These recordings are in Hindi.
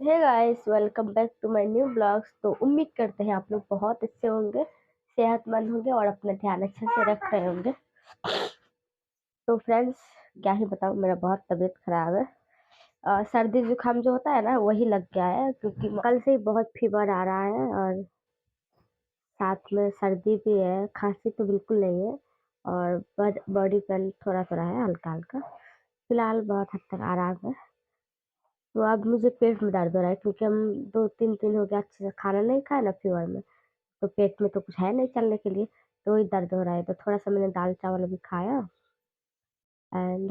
Hey guys, welcome back to my new blogs. तो उम्मीद करते हैं आप लोग बहुत अच्छे होंगे, सेहतमंद होंगे और अपना ध्यान अच्छे से रख रहे होंगे। तो फ्रेंड्स, क्या ही बताऊँ, मेरा बहुत तबीयत खराब है। सर्दी जुकाम जो होता है ना, वही लग गया है क्योंकि कल से ही बहुत फीवर आ रहा है और साथ में सर्दी भी है। खांसी तो बिल्कुल नहीं है और बॉडी पेन थोड़ा थोड़ा है, हल्का हल्का। फिलहाल बहुत हद तक आराम है। तो अब मुझे पेट में दर्द हो रहा है क्योंकि हम 2-3 दिन हो गया अच्छे से खाना नहीं खाया ना फीवर में। तो पेट में तो कुछ है नहीं चलने के लिए, तो वही दर्द हो रहा है। तो थोड़ा-सा मैंने दाल-चावल अभी खाया एंड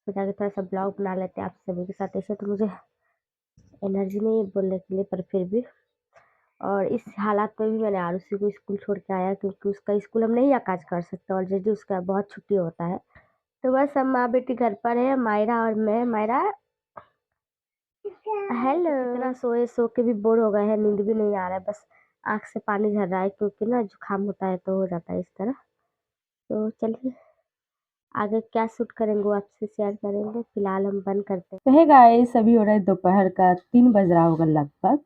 सोचा कि थोड़ा-सा ब्लॉग बना लेते हैं आप सभी के साथ। ऐसे तो मुझे एनर्जी नहीं है बोलने के लिए, पर फिर भी। और इस हालात में भी मैंने आरुषि को स्कूल छोड़ के आया क्योंकि उसका स्कूल हम नहीं काज कर सकते, ऑलरेडी उसका बहुत छुट्टी होता है। तो बस हम माँ-बेटी घर पर हैं, मायरा और मैं। मायरा, हेलो। कितना सोए, सो के भी बोर हो गए हैं, नींद भी नहीं आ रहा है, बस आँख से पानी झर रहा है क्योंकि ना जुकाम होता है तो हो जाता है इस तरह। तो चलिए आगे क्या शूट करेंगे वो आपसे शेयर करेंगे। फिलहाल हम बंद करते हैं। तो है गाइस, अभी हो रहा है दोपहर का 3 बज रहा होगा लगभग।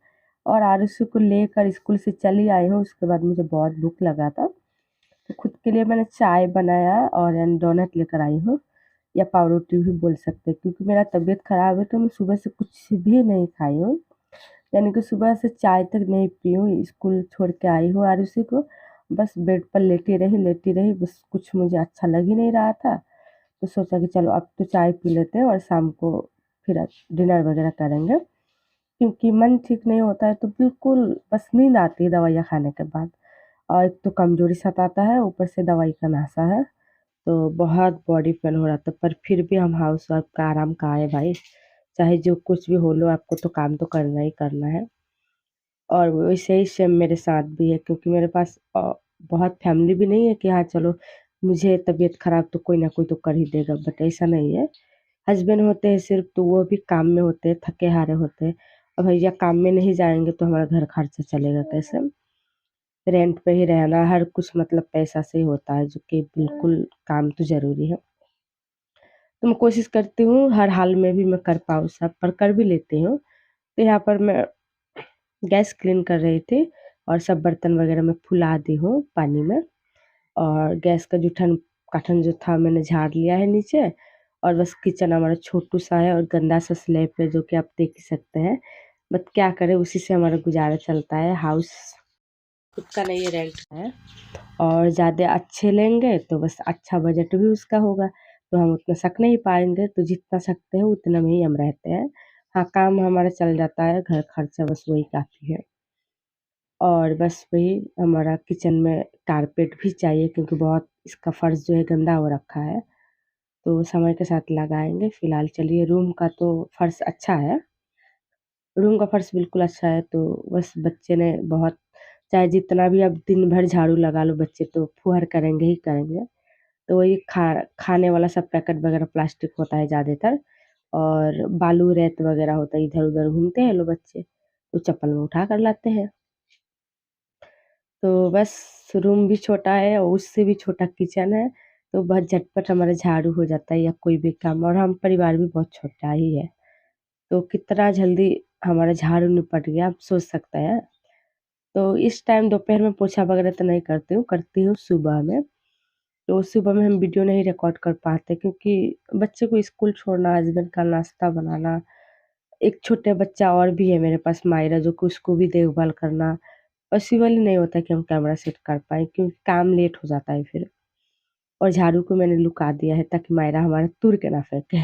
और आरुषि को लेकर स्कूल से चली आई हूँ। उसके बाद मुझे बहुत भूख लगा था, तो खुद के लिए मैंने चाय बनाया और डोनट लेकर आई हूँ, या पावरोटी भी बोल सकते हैं, क्योंकि मेरा तबीयत खराब है। तो मैं सुबह से कुछ भी नहीं खाई हूँ, यानी कि सुबह से चाय तक नहीं पी हूँ। स्कूल छोड़ के आई हूँ आरुषि को, बस बेड पर लेटी रही, बस कुछ मुझे अच्छा लग ही नहीं रहा था। तो सोचा कि चलो अब तो चाय पी लेते हैं और शाम को फिर डिनर वगैरह करेंगे, क्योंकि मन ठीक नहीं होता है तो बिल्कुल बस नींद आती है दवाइयाँ खाने के बाद। और एक तो कमजोरी सताता है, ऊपर से दवाई का नशा है, तो बहुत बॉडी पेन हो रहा था। पर फिर भी हम हाउस वाइफ का आराम कहाँ है भाई, चाहे जो कुछ भी हो लो, आपको तो काम तो करना ही करना है। और वैसे ही सेम मेरे साथ भी है, क्योंकि मेरे पास बहुत फैमिली भी नहीं है कि हाँ चलो मुझे तबीयत खराब तो कोई ना कोई तो कर ही देगा, बट ऐसा नहीं है। हस्बैंड होते हैं सिर्फ, तो वो भी काम में होते हैं, थके हारे होते हैं। अब भैया काम में नहीं जाएंगे तो हमारा घर खर्चा चलेगा कैसे। रेंट पे ही रहना, हर कुछ मतलब पैसा से ही होता है, जो कि बिल्कुल काम तो जरूरी है। तो मैं कोशिश करती हूँ हर हाल में भी मैं कर पाऊँ सब, पर कर भी लेती हूँ। तो यहाँ पर मैं गैस क्लीन कर रही थी और सब बर्तन वगैरह मैं फुला दी हूँ पानी में। और गैस का जूठन काठन जो था मैंने झाड़ लिया है नीचे। और बस किचन हमारा छोटू सा है और गंदा सा स्लैब है, जो कि आप देख ही सकते हैं। बट क्या करें, उसी से हमारा गुजारा चलता है। हाउस खुद का नहीं है, रेंट का है। और ज़्यादा अच्छे लेंगे तो बस अच्छा बजट भी उसका होगा, तो हम उतना सक नहीं पाएंगे। तो जितना सकते हैं उतना में ही हम रहते हैं। हाँ, काम हमारा चल जाता है, घर खर्चा बस वही काफ़ी है। और बस वही हमारा किचन में कारपेट भी चाहिए, क्योंकि बहुत इसका फर्श जो है गंदा हो रखा है, तो समय के साथ लगाएंगे। फिलहाल चलिए, रूम का तो फर्श अच्छा है, रूम का फर्श बिल्कुल अच्छा है। तो बस बच्चे ने बहुत, चाहे जितना भी अब दिन भर झाड़ू लगा लो, बच्चे तो फुहर करेंगे ही करेंगे। तो वही खाने वाला सब पैकेट वगैरह प्लास्टिक होता है ज़्यादातर, और बालू रेत वगैरह होता है, इधर उधर घूमते हैं लोग बच्चे, तो चप्पल में उठा कर लाते हैं। तो बस रूम भी छोटा है और उससे भी छोटा किचन है, तो बहुत झटपट हमारा झाड़ू हो जाता है या कोई भी काम। और हम परिवार भी बहुत छोटा ही है, तो कितना जल्दी हमारा झाड़ू निपट गया, आप सोच सकते हैं। तो इस टाइम दोपहर में पोछा वगैरह तो नहीं करती हूँ सुबह में। तो सुबह में हम वीडियो नहीं रिकॉर्ड कर पाते, क्योंकि बच्चे को स्कूल छोड़ना, हस्बैंड का नाश्ता बनाना, एक छोटे बच्चा और भी है मेरे पास, मायरा, जो कि उसको भी देखभाल करना पॉसिबल ही नहीं होता कि हम कैमरा सेट कर पाएँ, क्योंकि काम लेट हो जाता है फिर। और झाड़ू को मैंने लुका दिया है ताकि मायरा हमारा तुर के ना फेंके।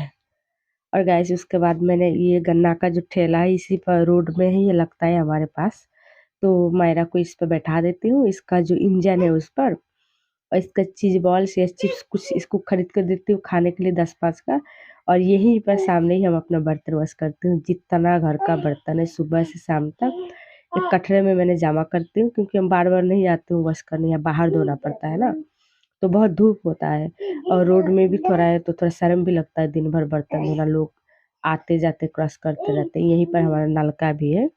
और गाइस, उसके बाद मैंने ये गन्ना का जो ठेला है, इसी पर रोड में ही ये लगता है हमारे पास, तो मायरा को इस पे बैठा देती हूँ। इसका जो इंजन है उस पर, और इसका चीज़ बॉल्स या चिप्स कुछ इसको खरीद कर देती हूँ खाने के लिए 10-5 का। और यहीं पर सामने ही हम अपना बर्तन वॉश करते हैं, जितना घर का बर्तन है सुबह से शाम तक एक कटरे में मैंने जमा करती हूँ, क्योंकि हम बार बार नहीं जाते हूँ वॉश करने, या बाहर धोना पड़ता है ना, तो बहुत धूप होता है। और रोड में भी थोड़ा है तो थोड़ा शर्म भी लगता है दिन भर बर्तन धोना, लोग आते जाते क्रॉस करते रहते हैं। यहीं पर हमारा नलका भी है,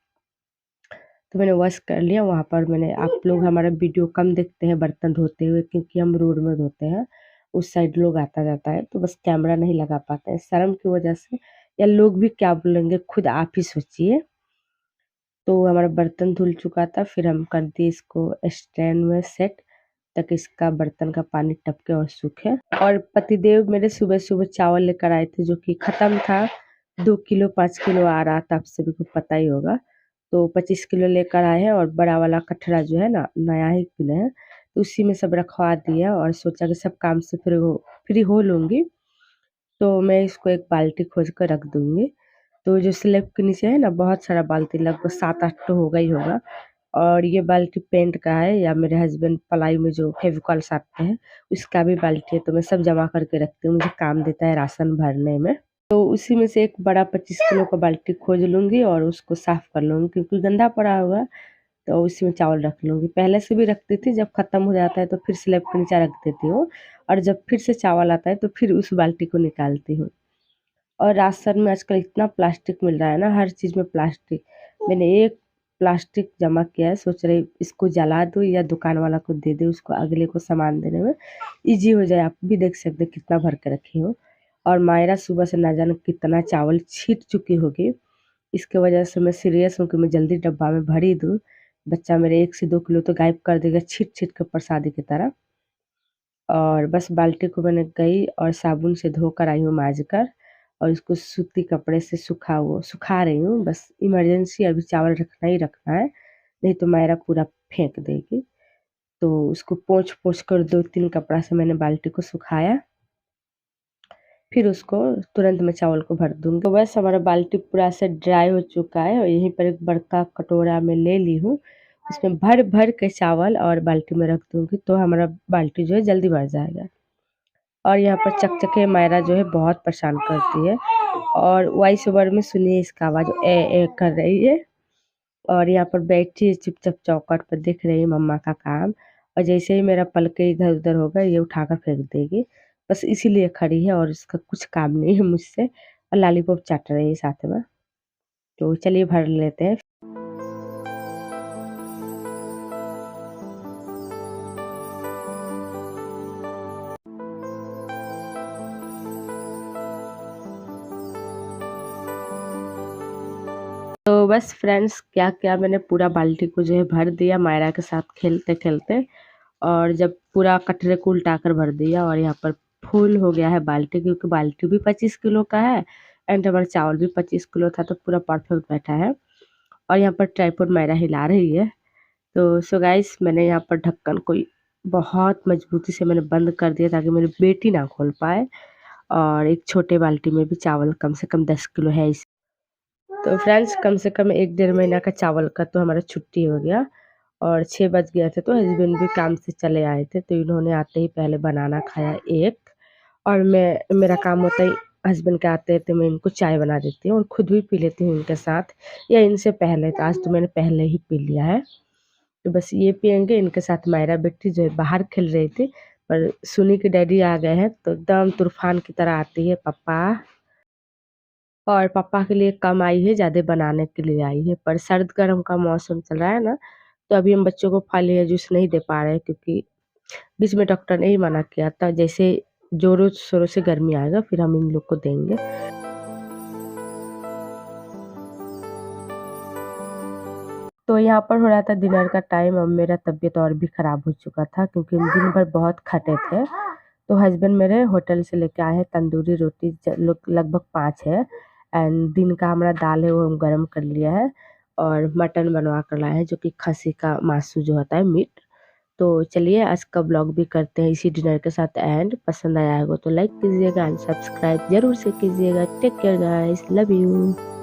तो मैंने वॉश कर लिया वहाँ पर। मैंने, आप लोग हमारा वीडियो कम देखते हैं बर्तन धोते हुए, क्योंकि हम रोड में धोते हैं, उस साइड लोग आता जाता है, तो बस कैमरा नहीं लगा पाते हैं शर्म की वजह से, या लोग भी क्या बोलेंगे खुद आप ही सोचिए। तो हमारा बर्तन धुल चुका था, फिर हम कर दिए इसको स्टैंड में सेट, ताकि इसका बर्तन का पानी टपके और सूखे। और पतिदेव मेरे सुबह-सुबह चावल लेकर आए थे जो कि खत्म था, 2 किलो 5 किलो आ रहा था, आप सभी को पता ही होगा। तो 25 किलो लेकर आए हैं और बड़ा वाला कठरा जो है ना, नया ही किने हैं, तो उसी में सब रखवा दिया और सोचा कि सब काम से फ्री हो लूँगी, तो मैं इसको एक बाल्टी खोज कर रख दूँगी। तो जो स्लैब के नीचे है ना, बहुत सारा बाल्टी लगभग 7-8 तो होगा ही होगा। और ये बाल्टी पेंट का है, या मेरे हस्बैंड पलाई में जो फेविकॉल साटते हैं, उसका भी बाल्टी है, तो मैं सब जमा करके रखती हूँ, मुझे काम देता है राशन भरने में। तो उसी में से एक बड़ा 25 किलो का बाल्टी खोज लूँगी और उसको साफ कर लूँगी, क्योंकि गंदा पड़ा होगा, तो उसी में चावल रख लूँगी। पहले से भी रखती थी, जब खत्म हो जाता है तो फिर स्लैब के नीचे रख देती हूँ, और जब फिर से चावल आता है तो फिर उस बाल्टी को निकालती हूँ। और राशन में आजकल इतना प्लास्टिक मिल रहा है ना, हर चीज़ में प्लास्टिक। मैंने एक प्लास्टिक जमा किया है, सोच रही इसको जला दूँ या दुकान वाला को दे दूँ, उसको अगले को सामान देने में ईज़ी हो जाए। आप भी देख सकते हैं कितना भर के रखी हूँ। और मायरा सुबह से ना जाने कितना चावल छींट चुकी होगी, इसकी वजह से मैं सीरियस हूँ कि मैं जल्दी डब्बा में भर ही दूँ। बच्चा मेरे 1 से 2 किलो तो गायब कर देगा छींट-छींट के प्रसादी की तरह। और बस बाल्टी को मैंने गई और साबुन से धोकर आई हूँ माँज कर, और इसको सूती कपड़े से सुखा रही हूँ। बस इमरजेंसी अभी चावल रखना ही रखना है, नहीं तो मायरा पूरा फेंक देगी। तो उसको पोंछ-पोंछ कर 2-3 कपड़ा से मैंने बाल्टी को सुखाया, फिर उसको तुरंत मैं चावल को भर दूँगी। तो बस हमारा बाल्टी पूरा से ड्राई हो चुका है, और यहीं पर एक बड़का कटोरा मैं ले ली हूँ, उसमें भर-भर के चावल और बाल्टी में रख दूँगी, तो हमारा बाल्टी जो है जल्दी भर जाएगा। और यहाँ पर चकचके मायरा जो है बहुत परेशान करती है, और वॉइस ओवर में सुनिए इसका आवाज़ ए कर रही है। और यहाँ पर बैठी है चुपचाप चौखट पर, देख रही है मम्मा का काम, और जैसे ही मेरा पलके इधर-उधर होगा ये उठाकर फेंक देगी। बस इसीलिए खड़ी है, और इसका कुछ काम नहीं है मुझसे, और लॉलीपॉप चाट रही है साथ में। तो चलिए भर लेते हैं। तो बस फ्रेंड्स, क्या-क्या मैंने पूरा बाल्टी को जो है भर दिया मायरा के साथ खेलते-खेलते, और जब पूरा कटरे को उल्टा कर भर दिया, और यहाँ पर फुल हो गया है बाल्टी, क्योंकि बाल्टी भी 25 किलो का है एंड हमारा चावल भी 25 किलो था, तो पूरा परफेक्ट बैठा है। और यहाँ पर ट्राइपॉड मायरा हिला रही है। तो सो गाइस, मैंने यहाँ पर ढक्कन को बहुत मजबूती से मैंने बंद कर दिया, ताकि मेरी बेटी ना खोल पाए। और एक छोटे बाल्टी में भी चावल कम से कम 10 किलो है इस। तो फ्रेंड्स, कम से कम 1 डेढ़ महीना का चावल का तो हमारा छुट्टी हो गया, और 6 बज गया था, तो हस्बैंड भी काम से चले आए थे, तो इन्होंने आते ही पहले बनाना खाया एक, और मेरा काम होता ही हस्बैंड के आते थे मैं इनको चाय बना देती हूँ, और खुद भी पी लेती हूँ इनके साथ, या इनसे पहले, तो आज तो मैंने पहले ही पी लिया है। तो बस ये पिएँगे, इनके साथ मायरा बेटी जो है बाहर खेल रही थी, पर सुनी के डैडी आ गए हैं, तो एकदम तूफ़ान की तरह आती है पापा। और पापा के लिए कम आई है, ज़्यादा बनाने के लिए आई है। पर सर्द-गर्म का मौसम चल रहा है ना, तो अभी हम बच्चों को फल या जूस नहीं दे पा रहे हैं, क्योंकि बीच में डॉक्टर ने ही मना किया था। जैसे ज़ोरों-शोरों से गर्मी आएगा, फिर हम इन लोग को देंगे। तो यहाँ पर हो रहा था डिनर का टाइम, अब मेरा तबीयत और भी ख़राब हो चुका था, क्योंकि हम दिन भर बहुत खटे थे। तो हस्बैंड मेरे होटल से लेके आए हैं तंदूरी रोटी, लगभग 5 है, एंड दिन का हमारा दाल है वो हम गरम कर लिया है, और मटन बनवा कर लाए हैं, जो कि खस्सी का मांस जो होता है, मीट। तो चलिए आज का ब्लॉग भी करते हैं इसी डिनर के साथ एंड। पसंद आया होगा तो लाइक कीजिएगा एंड सब्सक्राइब ज़रूर से कीजिएगा। Take care guys, love you.